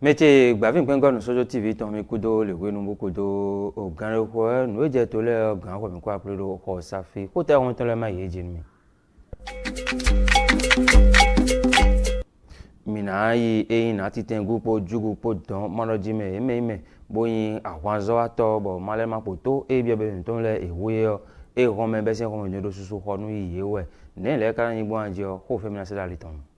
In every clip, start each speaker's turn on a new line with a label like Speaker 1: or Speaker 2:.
Speaker 1: Meche gbavin pengo no sojo TV ton mi kudo le we nu kudo o gan re ko no je to le o gan ko mi ko apre ko safi ko te won to le ma ye jin mi mina yi e na ti ten gupo jugu po don monoji me eme boyin àwọn zo ato bo male ma poto e bi be ton le ewe yo e ro me be se ko mi do susu ko nu yi we ne le ka yin bo anje o ko fe mi na se la ton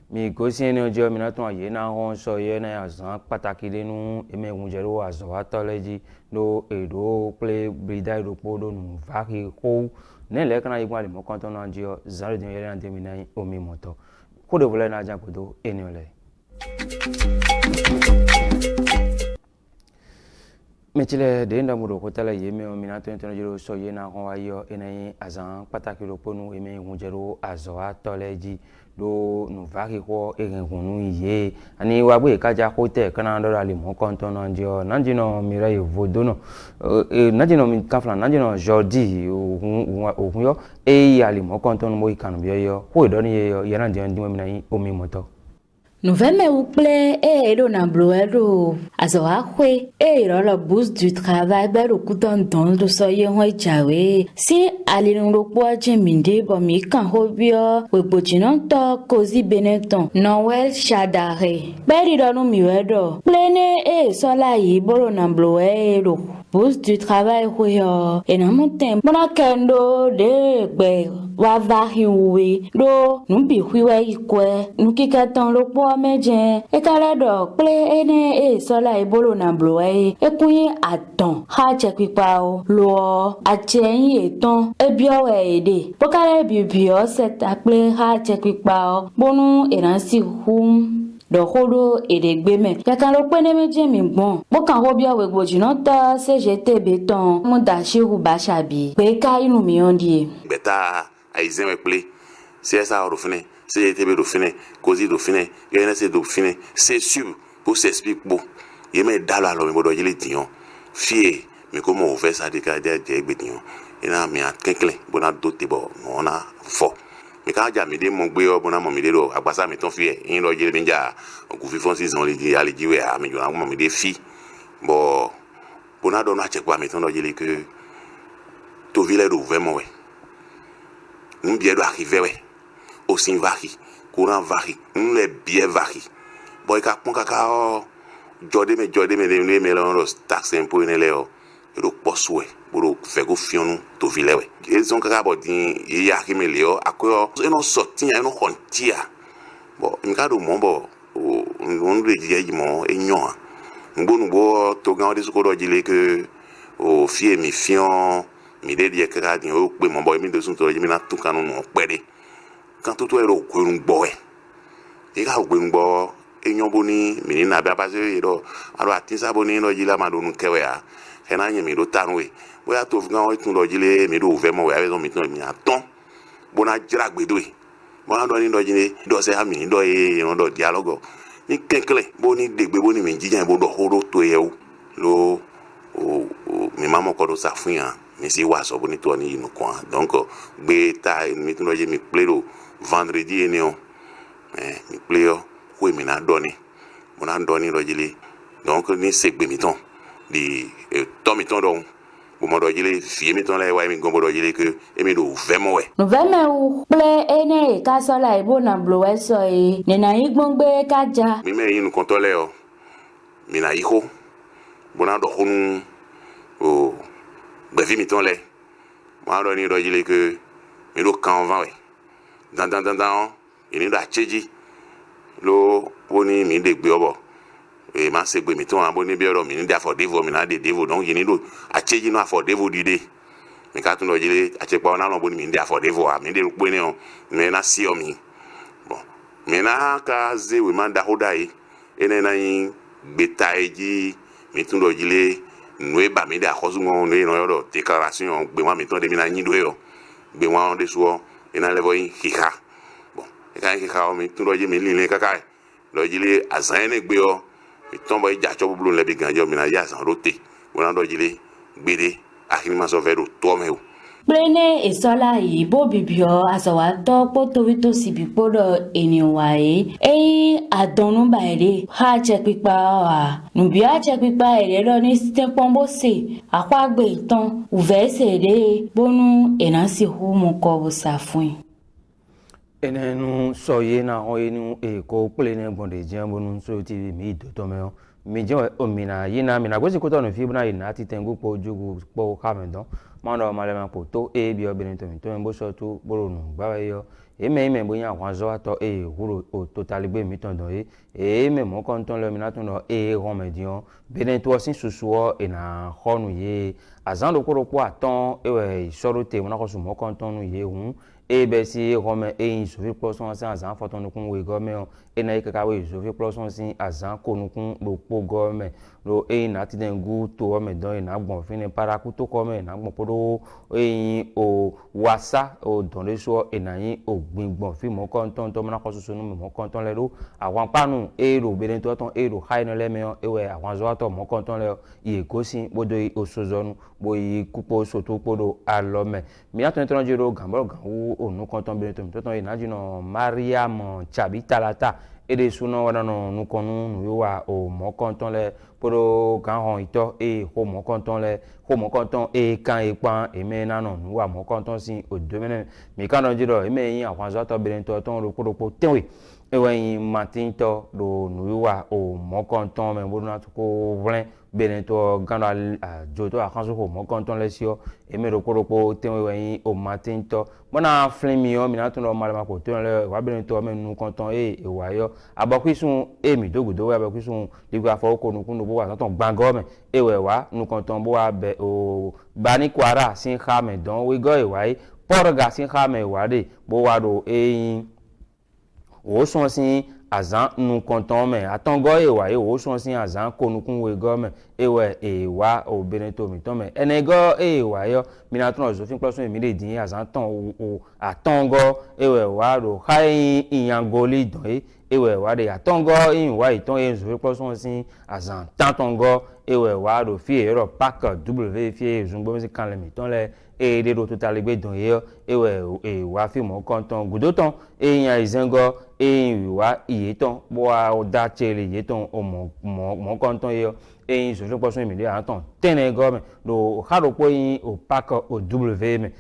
Speaker 1: mi go si eni ojo mi na tun aye na won so ye na azan pataki lenu eme gunjero azo atology no edo play brida edo podo nu vaki ko ne le kana igwa le mo kan ton na jo zaro de yere na de mi na omi moto ko de vole na jan kodo eni ole mechile de nda mudo ko tala ye me o mi na tun ton jero so ye na won wa yo eni azan pataki lo ponu eme gunjero azo atology do nu vaki ko egenhunu ye ani wa gbe kaja ko te kana ndo ali mo konton na njo nanjino mira ye vodono nanjino mi kafla nanjino jordi ohun yo ali mo konton mo ikanu bi yo ko do ni ye na de ndimo mi na omi moto
Speaker 2: Nouvelle ou plaît et l'on a bloqué azawakwe et la bourse du travail ben le coup d'entendre de soyer ouais jawe si aller nous le poids jeminde bon mi kan hobio we bojinon to kozi beneton Noël Chadare ben dans nous miwedo pleine et sola yi bolo na bloqué lo bourse du travail ouais et na monten bona kendo de gbe wa vahiwe do nubi hwiwe ikwe nukikaton lo poids meje e kala do ple ene e sola e bolo na bloe e kunyi aton ha che pipa o lo a chen eton e bio we ede pokale bibio set aple ha che pipa o bonu eransi hum do hodo edegbeme yakalo pene meje mi gbon bokan ho bio we gbojina ta CGT beton mu da shiru bashabi pe ka inu mi ondie
Speaker 3: beta aizen we ple CSA rofine CGTB rofine Kozi rofine UNSC rofine c'est sûr pour s'expliquer bon yeme dalo alo mi bodo jile dion fie mi ko mo fe sa de ka de gbe dion ina mi akenkle bona dote bo ona fo mi ka ja mi de mo gbe o bona mo mi de ro agbasa mi ton fie yin lo jile mi ja ku fi fon season le ji ale jiwe a mi jo na mo mi de fi bo bona do na che kwa mi ton lo jile que to vile do vraiment we nous bien doit arriver ouais aussi vari courant vari nous les bien vari boy ka pon kaka jode me de on tax impôt ne le o do poswe boro fe go fionu to vile ouais ils ont kaka bodin yi ya ki me le o akoyo e no sorti e no kontia bon mi ka do mo bo on le di mo e nyon ngonu bo to gan de ko do jile que o fie mi fion mi de die kaka din o pe mo boy mi de sun to mi na tun kanu no pere kan to ero ko un gbo e ga gbo ngbo enyon boni mi ni na ba ba se ro aro atinsa boni no jila ma do nu kewe a e na yin mi do tanu we boya to gan o tun lo jile mi do ve mo we a mi tun mi aton bona jira gbedo e bona do ni do jile do se ha mi do e ron do dialogue ni kenkle boni degbe boni mi jijan bo do horo to ye o lo o mi mama ko do sa fun yan mi si wa so boni to ni inu kan donc gbe ta mi tun lo je mi plero vendredi eni o mi pleo ko mi na doni mo na doni lo jile donc ni segbe mi ton di to mi ton do bo mo do jile fi mi ton la wa mi gombo do jile que e mi do vraiment we
Speaker 2: no veme u ple ene ka sola e bona blowe so e ne na igbongbe kaja
Speaker 3: mi me yin kon to le o mi na iho bona do honu o be fi mi ton le mo do ni do jile que mi do kan va we dan ini do acheji lo woni mi de gbe obo e ma se gbe mi ton abo ni bi oro mi ni da for devo mi na de devo donc ini do acheji no for devo dide mi ka tun lo jile achepa na no bo ni mi da for devo a mi de pe ni o mi na si o mi bon mi na ka ze we man da hodai ene na yin gbeta eji mi tun lo jile nu e ba mi da khosu won no yo do déclaration gbe wa mi ton de mi na yin do yo gbe wa on de so ina levo yin hika bon e kan hika o mi tun loje mi lile kaka lojile azan ne gbe o mi ton boy ja cho bulu le bi ganjo mi na ya san rote wona lojile gbede akini ma so vero to me o
Speaker 2: Plene esola yi bo bibio asawa to potovito sibipodo eniwae adonu baere ha je pipa wa nubia je pipa ere lo ni tempombo se akwagbe itan uvese de bonu enasi hu mo ko safun
Speaker 1: enenu soye na oyenu ko plene bonde jambonu so tv mi do me mi je omina yina mina gosi ko to no fi buna ina ti tengu po jugu po kamendon mando malema po to bi obìnrin to mi to mbo so to boronu gba yo eme boyan àwọn zo ato huro o totally gbe mi ton don me mo kon ton lo mi na tun lo ron medion benen to sin susu o ina honu ye azan do koropo aton isorote mo na ko su mo kon ton nu ye hun besi rome insufi plus on sin azan foton nu kun we government na ikaka we insufi plus on sin azan ko nu kun lo po government lo na ti den gu to o me don ina gbon fin ni paraku to ko me na gbon podo o wasa o don le so enayin o gbin gbon fi mo kon ton to mo na ko susu nu mo kon ton le ro àwọn panu ero beren to ton ero high no le me ewe àwọn zo to mo kon ton le ye ko sin bodo osozonu bo yi kupo so to podo alome mi aton ton jiro gamboro gan onu kon ton beren to ton ina jino Mariam Chabi Talata ede suno wana no nukonu nu wa o mo kon ton le podo kan hon ito ho mo kon ton le ho mo kon ton kan ipan eme na no nu wa mo kon ton sin o domene mi kan don jiro eme yin àwọn zo to beren to ton ro podo tenwe ewen matinto do nu wa o mo kon ton me bodo na ko vlen benen to gando joto akanso ko mo kon ton le sio eme ro poropo tenwe wen o matinto bona flemi o mi na tun lo malama ko ton le wa benen to me nu kon ton wa yo abokisun mi dogudo wa abokisun ligwa fo ko nu kun do wa ton gbango me ewe wa nu kon ton bo wa be o bani kwara sin kha me don we go wa porga sin kha me wa de bo wa do o son sin azan nu konton me atongo ewa o son sin azan konukun we government ewa obìnrin to mi ton me enego ewa yo minatron zofin plus mi le din azan ton o atongo wa ro khai iyangoli don wa de atongo wa iton zofin plus sin azan tantongo wa ro fi ero pack w fi zungbo mi kan le mi ton le de ro total gbe don wa fi mo konton gudoton eyan izengo wa iyeton bo a da chele yeton o mo konton yo so po so mi le aton tene government do haro po yin o pack o w me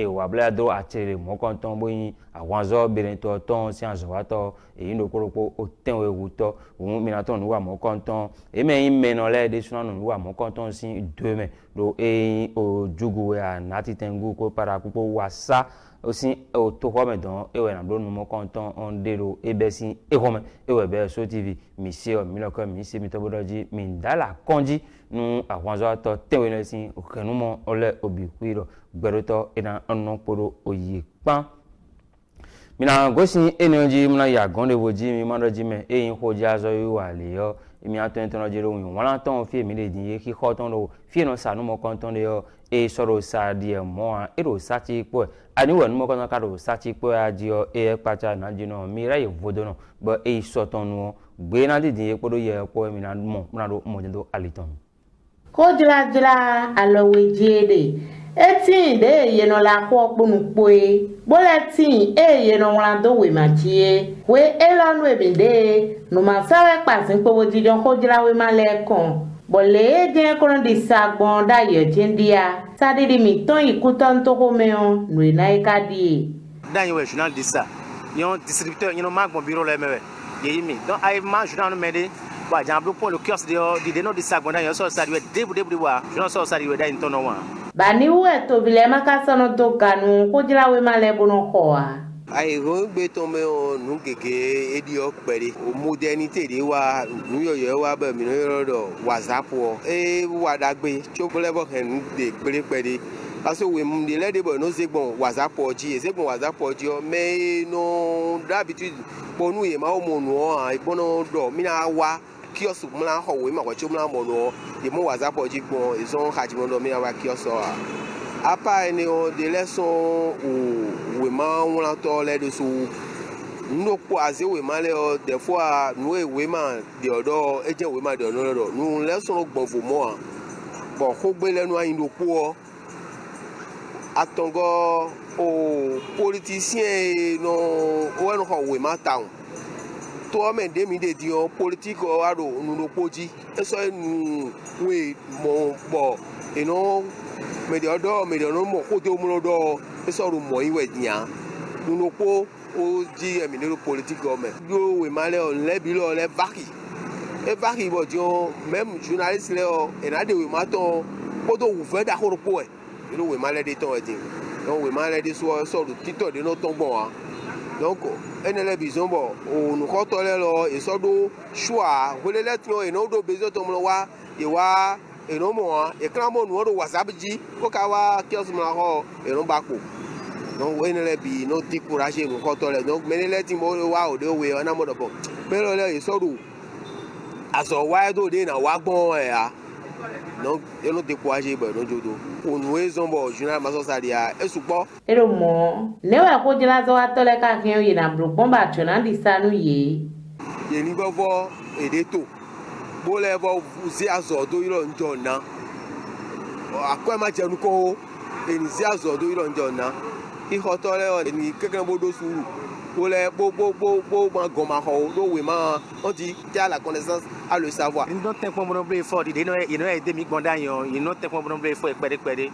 Speaker 1: wa bla do a chele mo konton bo yin àwọn zo beren to ton si anzo wa to no koropo o tenwe wuto mi na ton wa mo konton me yin meno le de suna no wa mo konton si 2 me do o jugu ya nati tengu ko para ku po wasa aussi o to ko me don na blo no mo konton on dero ebesi home be so tv mi se o mi loko mi se mi to bodoji mi ndala konji nu àwọn zo to tenwe no si o kenu mo ole obi kwiro gberoto ina onno poro oyi pan mina gosi energy mina ya gonde woji mi mandoji me hoji azo yu wale yo mi aton ton jero wọn wala ton fi mi le din ki ko ton lo fi no sanu mo kon ton yo soro sa die mo ero sa ti po ani won mo kon ka ro sa ti po adio pacha na jino mi ra ye vodo no bo so ton no gbe na di din po do ye po mi na mo na do mo do aliton
Speaker 4: ko jila alowe jede etin de ye no la ko ponu poe boletin ye no la do we matie we elanu ebinde no ma sawe pasin pe wo jijon ko jila we male kon bole je ko di sagbon da ye jindia sadidi mi ton ikuton to ko meon no na ikadi
Speaker 5: dan ye we journal de ça yon distributeur yon magbon bureau le mewe ye yimi donc ay ma journal no mede wa jamblo pour le kiosque de no di sagbon da yo so sa de debu wa journal so sa de da intono wa
Speaker 4: bani uwe to bilema kasono to kanu ko jira we male bono khoa
Speaker 6: ai go gbe to me o nu gege edi o pere o modernity de wa nu yo wa ba mi no do whatsapp o wa dagbe chobole bo hen de pere aso we mu de le de bo no se gbon whatsapp o ji se gbon whatsapp o ji o me no d'habitude bonu ye ma o mo nu o ai bono do mi na wa kiosk mla ho we ma ko chumla mo no de mo whatsapp o ji gbon izon haji mo do mi na wa kiosk o apa ni o de leson o we ma won to le de so no po aze we ma le o des fois no we ma de odo eje we ma de no do no leson gbon fo mo bo ko gbe lenu ayin do po atongo o politicien no o no ho we ma town to me de mi de dio politique o aro nu no poji eso nu we mo bo eno me de odo me de no mo ko de mo do eso ru mo iwe nya nu no po o ji emi no politique o me do we ma le o le bi lo le vaki e vaki bo dio même journaliste le o ena de we ma ton ko do wu fe da ko ro po e ino we ma le de ton e din donc we ma le de so du tito de no ton bon donc enele bizon bo o nu ko to le lo e so do choix wo le letio e no do bezo to mo wa e wa e no mo e kran mo nu do whatsapp ji ko ka wa kios mo ho e no ba ko donc enele bi no ti courage nu ko to le donc menele ti mo wa o de we ona mo do bo pero le e so do aso wa do de na wa gbon e a donc eu não découragé bah non jodo o nous zombo journal maso sadia e supo
Speaker 4: ero mo ne wa ko jila zo atole ka kin yi na bro bomba chona di sanu ye
Speaker 6: ni bovo e de to bo le bo zi azo do iro njo na akwa ma jenu ko e ni zi azo do iro njo na i hotole o ni kekere bo do suru bo le bo ma goma ho do we ma on dit tu as la connaissance à le savoir
Speaker 5: il non tempo mo ble fort il no e de mi gbonda yan il non tempo mo ble fort pede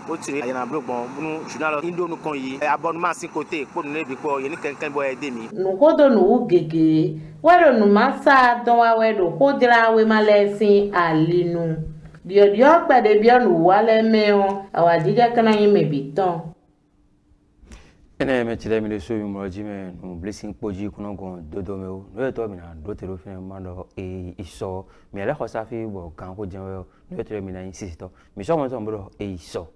Speaker 5: o ti ya na blo gbon nu journal indo nu kon yi abonnement sin côté ko nu le bi ko yin kankan bo e de mi
Speaker 4: nu ko do nu gege wero nu masa don wa we do ko dira we ma lesin alinu dio pede bi onu wale me o awadija kana yin me biton
Speaker 1: ene me chile mi de so mi mo ji me no blessing poji kuno gon dodo me o no to mi na do te ro fe ma do e iso mi ele khosa fi bo kan ko jen we no te mi na insist to mi so mo to mo do e iso